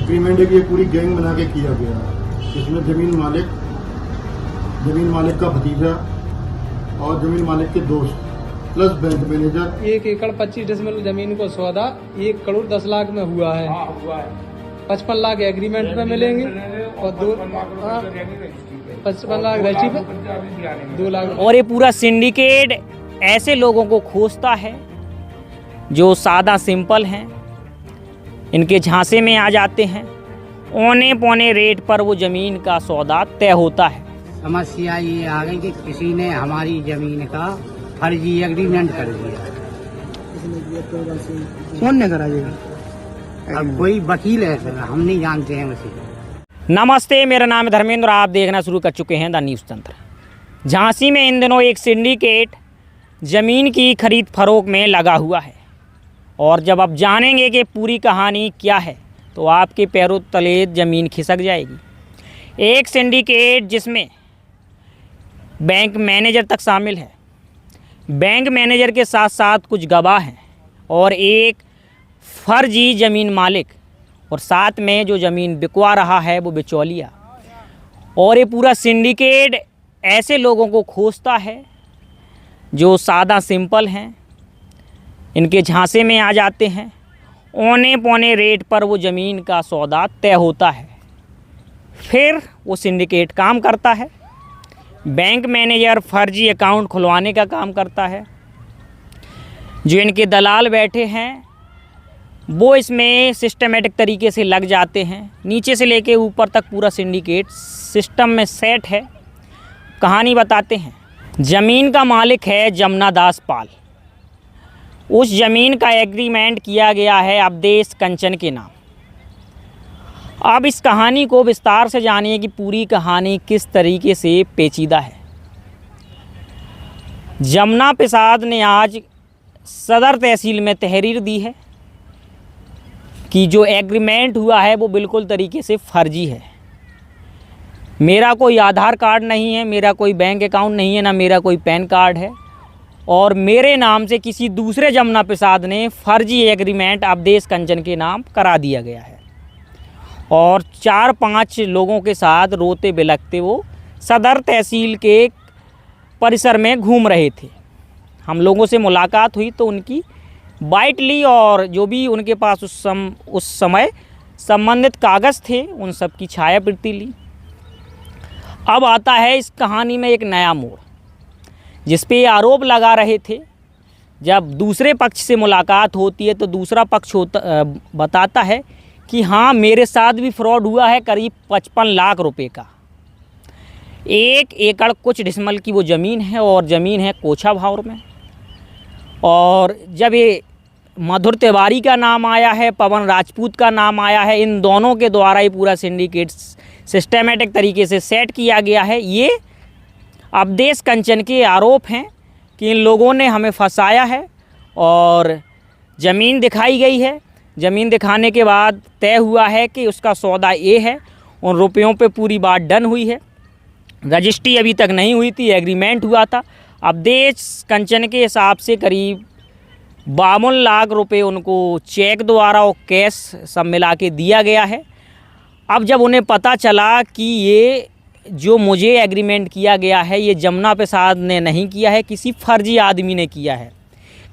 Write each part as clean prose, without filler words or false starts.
Agreement है कि ये पूरी गैंग बना के किया गया है। इसमें जमीन मालिक का भतीजा और जमीन मालिक के दोस्त प्लस बैंक मैनेजर। 1 एकड़ 25 डेसिमल जमीन को सौदा 1 करोड़ 10 लाख में हुआ है। 55 लाख एग्रीमेंट पे मिलेंगे और 55 लाख रजिस्ट्री पे 2 लाख। और ये पूरा सिंडिकेट ऐसे लोगों को खोजता है जो सादा सिंपल हैं, इनके झांसे में आ जाते हैं। औने पौने रेट पर वो ज़मीन का सौदा तय होता है। समस्या ये आ गई कि किसी ने हमारी ज़मीन का फर्जी एग्रीमेंट कर दिया। कौन ने करा ये? अब कोई वकील है सर, हम नहीं जानते हैं उसे। नमस्ते, मेरा नाम है धर्मेंद्र। आप देखना शुरू कर चुके हैं द न्यूज़ तंत्र। झांसी में इन दिनों एक सिंडिकेट ज़मीन की खरीद फरोख्त में लगा हुआ है और जब आप जानेंगे कि पूरी कहानी क्या है तो आपके पैरों तले ज़मीन खिसक जाएगी। एक सिंडिकेट जिसमें बैंक मैनेजर तक शामिल है, बैंक मैनेजर के साथ साथ कुछ गवाह हैं और एक फर्जी ज़मीन मालिक, और साथ में जो ज़मीन बिकवा रहा है वो बिचौलिया। और ये पूरा सिंडिकेट ऐसे लोगों को खोजता है जो सादा सिंपल हैं, इनके झांसे में आ जाते हैं। औने पौने रेट पर वो ज़मीन का सौदा तय होता है। फिर वो सिंडिकेट काम करता है। बैंक मैनेजर फर्जी अकाउंट खुलवाने का काम करता है। जो इनके दलाल बैठे हैं वो इसमें सिस्टमेटिक तरीके से लग जाते हैं। नीचे से लेके ऊपर तक पूरा सिंडिकेट सिस्टम में सेट है। कहानी बताते हैं। ज़मीन का मालिक है जमुना दास पाल। उस ज़मीन का एग्रीमेंट किया गया है अवधेश कंचन के नाम। अब इस कहानी को विस्तार से जानिए कि पूरी कहानी किस तरीके से पेचीदा है। जमुना प्रसाद ने आज सदर तहसील में तहरीर दी है कि जो एग्रीमेंट हुआ है वो बिल्कुल तरीके से फर्जी है। मेरा कोई आधार कार्ड नहीं है, मेरा कोई बैंक अकाउंट नहीं है, ना मेरा कोई पैन कार्ड है, और मेरे नाम से किसी दूसरे जमुना प्रसाद ने फर्जी एग्रीमेंट अवधेश कंचन के नाम करा दिया गया है। और 4-5 लोगों के साथ रोते बिलखते वो सदर तहसील के परिसर में घूम रहे थे। हम लोगों से मुलाकात हुई तो उनकी बाइट ली और जो भी उनके पास उस समय संबंधित कागज़ थे उन सब की छाया प्रति ली। अब आता है इस कहानी में एक नया मोड़, जिस पे आरोप लगा रहे थे। जब दूसरे पक्ष से मुलाकात होती है तो दूसरा पक्ष बताता है कि हाँ, मेरे साथ भी फ्रॉड हुआ है करीब 55 लाख रुपए का। 1 एकड़ कुछ डिसमल की वो ज़मीन है और ज़मीन है कोछा भावर में। और जब ये मधुर तिवारी का नाम आया है, पवन राजपूत का नाम आया है, इन दोनों के द्वारा ही पूरा सिंडिकेट सिस्टमेटिक तरीके से सेट किया गया है। ये अवधेश कंचन के आरोप हैं कि इन लोगों ने हमें फंसाया है और ज़मीन दिखाई गई है। ज़मीन दिखाने के बाद तय हुआ है कि उसका सौदा ये है, उन रुपयों पे पूरी बात डन हुई है। रजिस्ट्री अभी तक नहीं हुई थी, एग्रीमेंट हुआ था। अवधेश कंचन के हिसाब से करीब 52 लाख रुपए उनको चेक द्वारा और कैश सब मिला के दिया गया है। अब जब उन्हें पता चला कि ये जो मुझे एग्रीमेंट किया गया है ये जमुना प्रसाद ने नहीं किया है, किसी फर्जी आदमी ने किया है।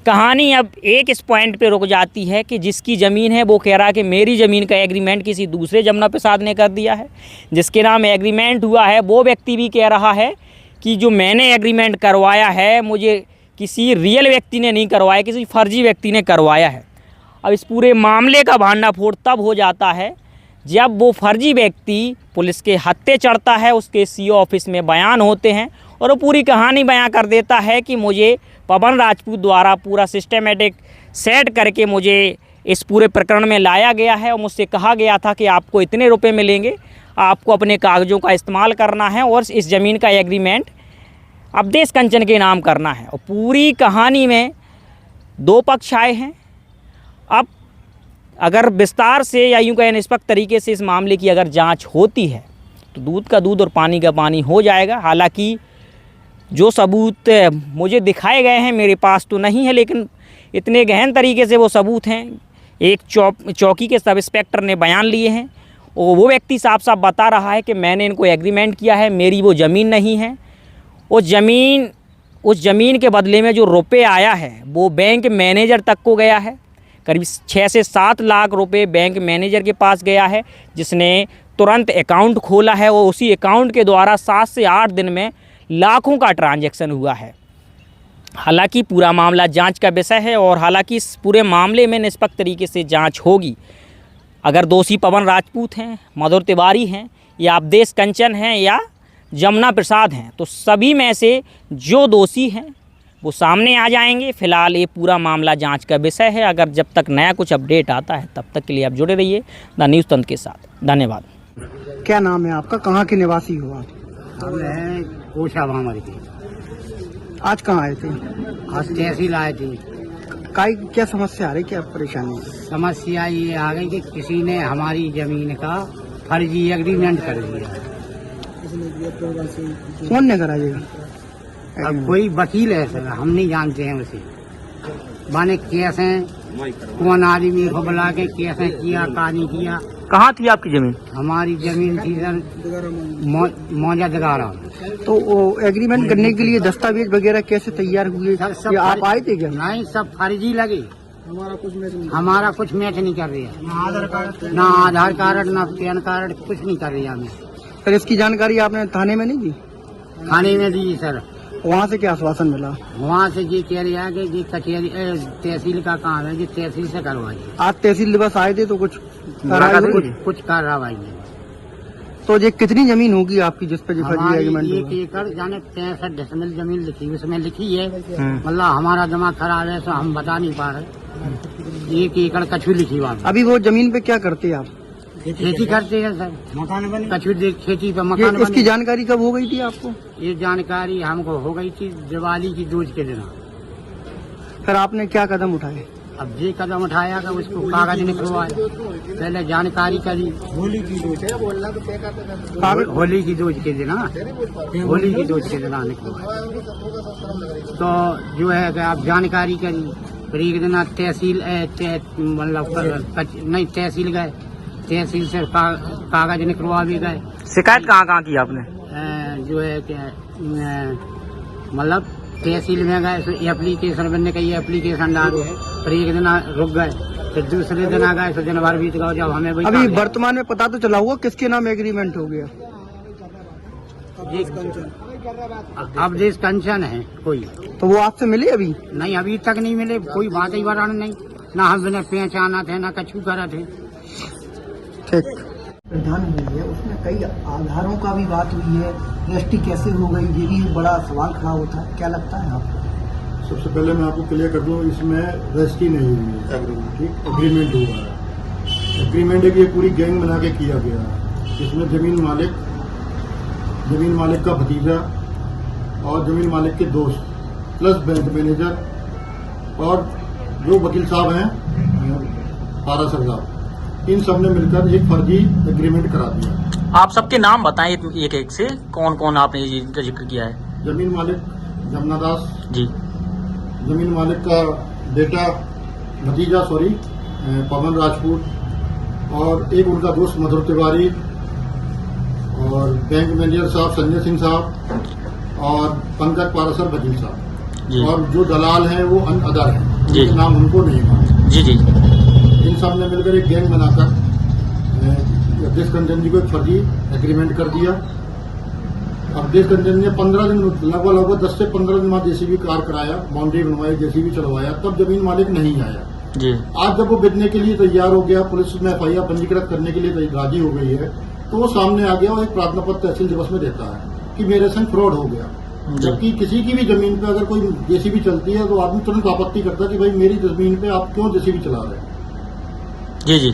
कहानी अब एक इस पॉइंट पे रुक जाती है कि जिसकी ज़मीन है वो कह रहा है कि मेरी ज़मीन का एग्रीमेंट किसी दूसरे जमुना प्रसाद ने कर दिया है। जिसके नाम एग्रीमेंट हुआ है वो व्यक्ति भी कह रहा है कि जो मैंने एग्रीमेंट करवाया है मुझे किसी रियल व्यक्ति ने नहीं करवाया, किसी फर्जी व्यक्ति ने करवाया है। अब इस पूरे मामले का भांडाफोड़ तब हो जाता है जब वो फर्जी व्यक्ति पुलिस के हत्थे चढ़ता है, उसके सीओ ऑफिस में बयान होते हैं और वो पूरी कहानी बयां कर देता है कि मुझे पवन राजपूत द्वारा पूरा सिस्टमेटिक सेट करके मुझे इस पूरे प्रकरण में लाया गया है और मुझसे कहा गया था कि आपको इतने रुपए मिलेंगे, आपको अपने कागज़ों का इस्तेमाल करना है और इस ज़मीन का एग्रीमेंट अवधेश कंचन के नाम करना है। और पूरी कहानी में 2 पक्ष आए हैं। अब अगर विस्तार से या यूँ कहें निष्पक्ष तरीके से इस मामले की अगर जांच होती है तो दूध का दूध और पानी का पानी हो जाएगा। हालांकि जो सबूत मुझे दिखाए गए हैं मेरे पास तो नहीं है, लेकिन इतने गहन तरीके से वो सबूत हैं। एक चौकी के सब इंस्पेक्टर ने बयान लिए हैं और वो व्यक्ति साफ साफ बता रहा है कि मैंने इनको एग्रीमेंट किया है, मेरी वो ज़मीन नहीं है। उस ज़मीन के बदले में जो रुपए आया है वो बैंक मैनेजर तक को गया है। करीब 6 से 7 लाख रुपए बैंक मैनेजर के पास गया है, जिसने तुरंत अकाउंट खोला है और उसी अकाउंट के द्वारा 7 से 8 दिन में लाखों का ट्रांजैक्शन हुआ है। हालांकि पूरा मामला जांच का विषय है और हालांकि इस पूरे मामले में निष्पक्ष तरीके से जांच होगी। अगर दोषी पवन राजपूत हैं, मधुर तिवारी हैं, या अवधेश कंचन हैं, या जमुना प्रसाद हैं, तो सभी में से जो दोषी हैं वो सामने आ जाएंगे। फिलहाल ये पूरा मामला जांच का विषय है। अगर जब तक नया कुछ अपडेट आता है तब तक के लिए आप जुड़े रहिए द न्यूज़ तंत्र के साथ। धन्यवाद। क्या नाम है आपका, कहाँ के निवासी हो आप? हम हैं कोशा भामर के। आज कहाँ आए थे? आज तहसील आए थे। क्या समस्या आ रही, क्या परेशानी है? समस्या ये आ गई कि किसी ने हमारी जमीन का फर्जी एग्रीमेंट कर दिया। कौन ने करा ये? अब कोई वकील है सर, हम नहीं जानते हैं उसे। माने कैसे कौन आदमी को बुला के कैसे किया, का नहीं किया। कहाँ थी आपकी ज़मीन? हमारी जमीन थी सर मौजा दगारा। तो वो एग्रीमेंट करने के लिए दस्तावेज वगैरह कैसे तैयार हुए? सब या आप आए थे क्या? नहीं, सब फर्जी लगे। हमारा कुछ मैच नहीं कर रही है, ना आधार कार्ड ना पैन कार्ड, कुछ नहीं कर रही है हमें। सर इसकी जानकारी आपने थाने में नहीं दी? थाने में दी सर। वहाँ से क्या आश्वासन मिला? वहाँ से ये कह रहा है कि ये कचहरी तहसील का काम है, ये तहसील से करवाइए। आज तहसील दिवस आए थे तो कुछ कुछ कार्रवाई नहीं। तो ये कितनी जमीन होगी आपकी जिस पे फर्जी हमारी एग्रीमेंट 1 एकड़ जाने 63 डेसिमल जमीन लिखी, उसमें लिखी है। मतलब हमारा दिमाग खराब है तो हम बता नहीं पा रहे। 1 एकड़ कछू लिखी हुआ। अभी वो जमीन पे क्या करते हैं आप? खेती करते हैं सर, मकान बने। कछू खेती पे मकान बने। इसकी जानकारी कब हो गई थी आपको? ये जानकारी हमको हो गई थी दिवाली की दूज के दिन। फिर आपने क्या कदम उठाए? अब ये कदम उठाया कि उसको कागज निकलवाया। पहले जानकारी करी होली की दूज के दिन, होली की दूज के दिन निकलवाया। तो जो है कि आप जानकारी करी, फिर एक दिन तहसील मतलब नहीं तहसील गए, तहसील से कागज निकलवा भी गए। शिकायत कहाँ की आपने? जो है कि मतलब तहसील में गए, तो एप्लीकेशन बनने का, ये एप्लीकेशन डालो। फिर एक दिन रुक गए, फिर दूसरे दिन आ गए, तो दिन भर बीत गया। जब हमें अभी वर्तमान में पता तो चला हुआ किसके नाम एग्रीमेंट हो गया? अवधेश कंचन है कोई। तो वो आपसे मिले अभी? नहीं, अभी तक नहीं मिले। कोई बात ही वरण नहीं, ना हमने पहचाना थे ना कछू करा थे। ठीक। प्रधान हुई है, उसमें कई आधारों का भी बात हुई है। रजिस्ट्री कैसे हो गई, ये भी बड़ा सवाल खड़ा होता है। क्या लगता है आपको? सबसे पहले मैं आपको क्लियर कर दूं, इसमें रजिस्ट्री नहीं हुई है, एग्रीमेंट हुआ है। एग्रीमेंट है कि ये पूरी गैंग बना के किया गया है। इसमें जमीन मालिक का भतीजा और जमीन मालिक के दोस्त प्लस बैंक मैनेजर और जो वकील साहब हैं पारासर साहब, इन सब ने मिलकर एक फर्जी एग्रीमेंट करा दिया। आप सबके नाम बताएं एक एक से, कौन कौन आपने इनका जिक्र किया है? जमीन मालिक जमुना दास जी, जमीन मालिक का भतीजा पवन राजपूत, और एक उनका दोस्त मधुर तिवारी, और बैंक मैनेजर साहब संजय सिंह साहब, और पंकज पारासर वकील साहब, और जो दलाल हैं वो अदर हैं, जिनके नाम उनको नहीं मालूम। जी जी। इन सब ने मिलकर एक गैंग बनाकर अवधेश कंचन जी को एक फर्जी एग्रीमेंट कर दिया। अवधेश कंचन ने 15 दिन लगभग 10 से 15 दिन बाद जेसीबी कार कराया, बाउंड्री बनवाई, जेसीबी चलवाया, तब जमीन मालिक नहीं आया जी। आज जब वो बेचने के लिए तैयार हो गया, पुलिस में एफआईआर पंजीकृत करने के लिए राजी हो गई है, तो वो सामने आ गया और एक प्रार्थना पत्र तहसील दिवस में देता है कि मेरे संग फ्रॉड हो गया। जबकि किसी की भी जमीन पे अगर कोई जेसीबी चलती है तो आदमी तुरंत आपत्ति करता है कि भाई मेरी जमीन पे आप क्यों जेसीबी चला रहे हैं। जी जी।